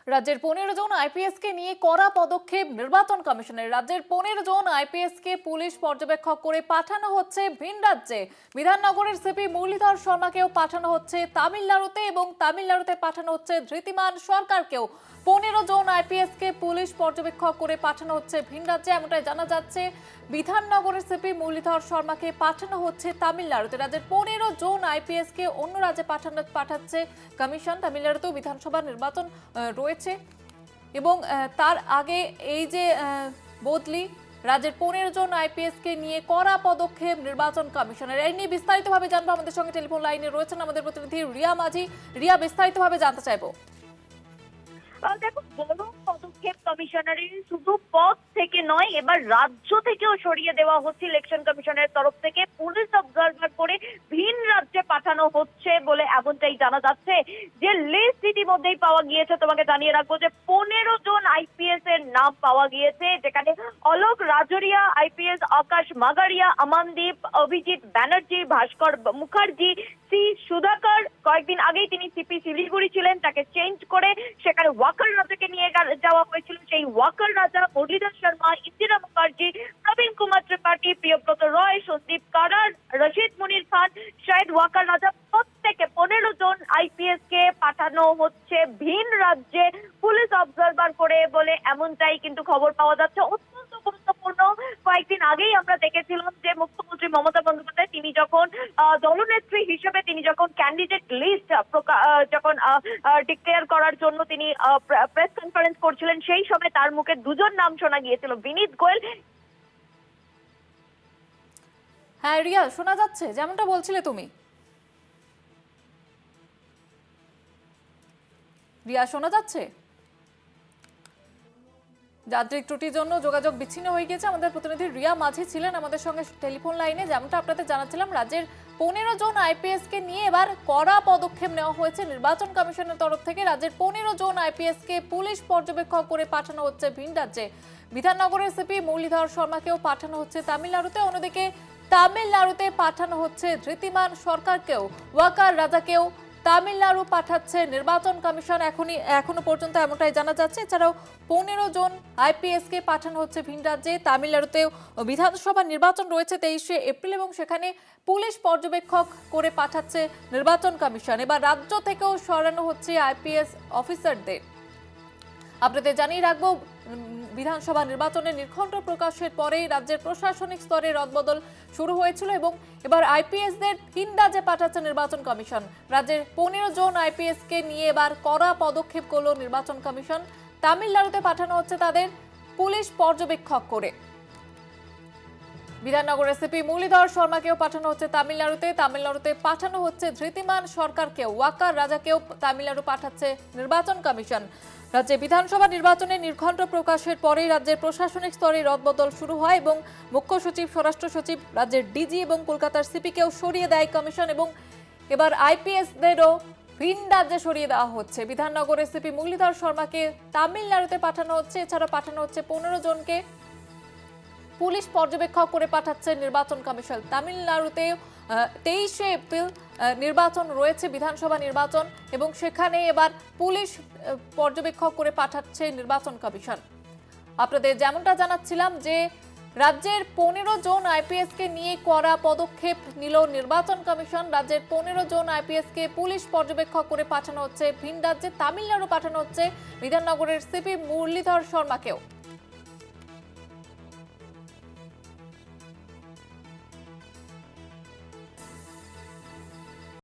রাজ্যের 15 জন আইপিএস কে নিয়ে কড়া পদক্ষেপ নির্বাচন কমিশনের। রাজ্যের 15 জন আইপিএস কে পুলিশ পর্যবেক্ষক করে পাঠানো হচ্ছে ভিন রাজ্যে। বিধাননগরের সিপি মুরলীধর শর্মাকেও পাঠানো হচ্ছে তামিলনাড়ুতে এবং তামিলনাড়ুতে পাঠানো হচ্ছে ধৃতিমান সরকারকেও। 15 জন আইপিএস কে পুলিশ পর্যবেক্ষক করে পাঠানো হচ্ছে ভিন রাজ্যে, এমনটাই জানা যাচ্ছে। বিধাননগরের সিপি মুরলীধর শর্মাকে পাঠানো হচ্ছে তামিলনাড়ুতে। রাজ্যের 15 জন আইপিএস কে অন্য রাজ্যে পাঠাচ্ছে কমিশন। তামিলনাড়ুতেও বিধানসভা নির্বাচন রয়েছে এবং তার আগে এই যে বদলি, রাজ্যের 15 জন আইপিএস কে নিয়ে কড়া পদক্ষেপ নির্বাচন কমিশনের। এই নিয়ে বিস্তারিতভাবে জানবো, আমাদের সঙ্গে টেলিফোন লাইনে রয়েছেন আমাদের প্রতিনিধি রিয়া মাঝি। রিয়া, বিস্তারিতভাবে জানতে চাইবো। দেখো, বড় পদক্ষেপ কমিশনারের শুধু পদ থেকে নয়, এবার রাজ্য থেকেও সরিয়ে দেওয়া হচ্ছে ইলেকশন কমিশনের তরফ থেকে। পুলিশ অবজারভার করে ভিন রাজ্যে পাঠানো হচ্ছে বলে এমনটাই জানা যাচ্ছে। যে লিস্ট ইতিমধ্যেই পাওয়া গিয়েছে, তোমাকে জানিয়ে রাখবো যে 15 জন আইপিএস এর নাম পাওয়া গিয়েছে, যেখানে অলোক রাজরিয়া আইপিএস, আকাশ মাগারিয়া, আমানদীপ, অভিজিৎ ব্যানার্জি, ভাস্কর মুখার্জি, সি সুধাকর। কয়েকদিন আগেই তিনি সিপি শিলিগুড়ি ছিলেন, তাকে চেঞ্জ করে সেখানে ওয়াকার রাজাকে নিয়ে যাওয়া হয়েছিল। সেই ওয়াকার রাজা মুরলীধর শর্মা, ইন্দিরা মুখার্জি, প্রবীণ কুমার ত্রিপাঠী, প্রিয়ব্রত রয়, সন্দীপ কারার, রশিদ মুনির খান, শাহেদ ওয়াকার রাজা, প্রত্যেকে 15 জন আইপিএস কে পাঠানো হচ্ছে ভিন রাজ্যে পুলিশ অবজারভার করে বলে এমনটাই কিন্তু খবর পাওয়া যাচ্ছে। অত্যন্ত গুরুত্বপূর্ণ। কয়েকদিন আগেই আমরা দেখেছিলাম যে মুখ্যমন্ত্রী মমতা বন্দ্যোপাধ্যায় তিনি যখন দলনেত্রী হিসেবে তিনি যখন ক্যান্ডিডেট লিস্ট যখন ডিক্লেয়ার করার জন্য তিনি প্রেস কনফারেন্স করছিলেন, সেই সময় তার মুখে দুজন নাম শোনা গিয়েছিল, বিনীত গোয়েল। হ্যাঁ রিয়া, শোনা যাচ্ছে যেমনটা বলছিলে তুমি। রিয়া, শোনা যাচ্ছে? যান্ত্রিক ত্রুটির জন্য যোগাযোগ বিচ্ছিন্ন হয়ে গেছে। আমাদের প্রতিনিধি রিয়া মাঝি ছিলেন আমাদের সঙ্গে টেলিফোন লাইনে। যেমনটা আপনাদের জানাচ্ছিলাম, রাজ্যের 15 জন আইপিএস কে নিয়ে এবার কড়া পদক্ষেপ নেওয়া হয়েছে নির্বাচন কমিশনের তরফ থেকে। রাজ্যের 15 জন আইপিএস কে পুলিশ পর্যবেক্ষক করে পাঠানো হচ্ছে ভিন রাজ্যে। বিধাননগরের সিপি মুরলীধর শর্মাকেও পাঠানো হচ্ছে তামিলনাড়ুতে। অন্যদিকে তামিলনাড়ুতে পাঠানো হচ্ছে ধৃতিমান সরকারকেও, ওয়াকার রাজাকেও তামিলনাড়ু পাঠাচ্ছে নির্বাচন কমিশন। এখনো পর্যন্ত এমনটাই জানা যাচ্ছে। এছাড়াও 15 জন আইপিএস কে পাঠানো হচ্ছে ভিন রাজ্যে। তামিলনাড়ুতেও বিধানসভা নির্বাচন রয়েছে 23শে এপ্রিল এবং সেখানে পুলিশ পর্যবেক্ষক করে পাঠাচ্ছে নির্বাচন কমিশন। এবার রাজ্য থেকেও সরানো হচ্ছে আইপিএস অফিসারদের। আপনাদের জানিয়ে রাখবো, বিধানসভা নির্বাচনের নির্ঘণ্ট প্রকাশের পরেই রাজ্যের প্রশাসনিক স্তরে রদবদল শুরু হয়েছিল এবং এবার আইপিএসদের ভিন রাজ্যে পাঠাচ্ছে নির্বাচন কমিশন। রাজ্যের 15 জন আইপিএস কে নিয়ে এবার কড়া পদক্ষেপ করল নির্বাচন কমিশন। তামিলনাড়ুতে পাঠানো হচ্ছে তাদের পুলিশ পর্যবেক্ষক করে। বিধাননগরের সিপি মুরলীধর শর্মাকেও পাঠানো হচ্ছে তামিলনাড়ুতে। তামিলনাড়ুতে পাঠানো হচ্ছে ধৃতিমান সরকারকেও, ওয়াকার রাজাকেও তামিলনাড়ু পাঠাচ্ছে নির্বাচন কমিশন। রাজ্যে বিধানসভা নির্বাচনের নির্ঘণ্ট প্রকাশের পরেই রাজ্যের প্রশাসনিক স্তরে রদবদল শুরু হয় এবং মুখ্য সচিব, স্বরাষ্ট্র সচিব, রাজ্যের ডিজি এবং কলকাতার সিপিকেও সরিয়ে দেয় কমিশন এবং এবার আইপিএসদেরও ভিন রাজ্যে সরিয়ে দেওয়া হচ্ছে। বিধাননগরের সিপি মুরলীধর শর্মাকে তামিলনাড়ুতে পাঠানো হচ্ছে। এছাড়া পাঠানো হচ্ছে 15 জনকে পুলিশ পর্যবেক্ষক করে পাঠাচ্ছে নির্বাচন কমিশন। তামিলনাড়ুতে 23শে এপ্রিল নির্বাচন রয়েছে, বিধানসভা নির্বাচন, এবং সেখানে এবার পুলিশ পর্যবেক্ষক করে পাঠাচ্ছে নির্বাচন কমিশন। আপনাদের যেমনটা জানাচ্ছিলাম যে রাজ্যের 15 জন আইপিএস কে নিয়ে কড়া পদক্ষেপ নিল নির্বাচন কমিশন। রাজ্যের 15 জন আইপিএস কে পুলিশ পর্যবেক্ষক করে পাঠানো হচ্ছে ভিন রাজ্যে। তামিলনাড়ু পাঠানো হচ্ছে বিধাননগরের সিপি মুরলীধর শর্মাকেও।